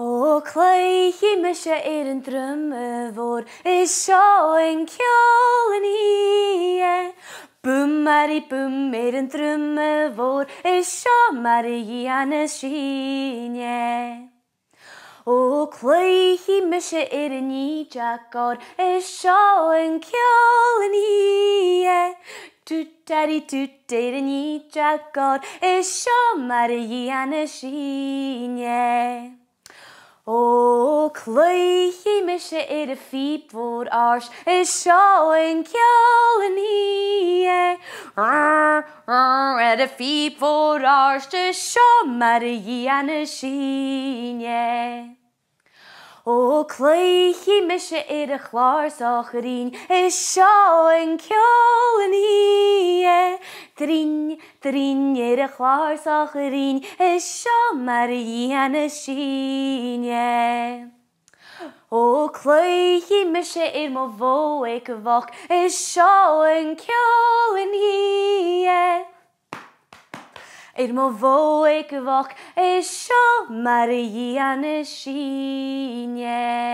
O cleichi me se an drumme vor is seo an ceol ní Bum mari bum an drumme vor is seo mari ana síne O cleichi me se an ní jackar is seo an ceol ní Toot daddy toot an ní jackar is seo mari ana síne O cleichi me se a fiep voor ars is seo an ceol ní a fiep voor ars is seo mari ana síne O cleichi me se a chláirsacharín is seo an ceol ní Trín a chláirsacharín is seo mari ana síne O cleichi me se mo bhó ag bhach is seo an ceol ní mo bhó ag bhach is seo mari ana síne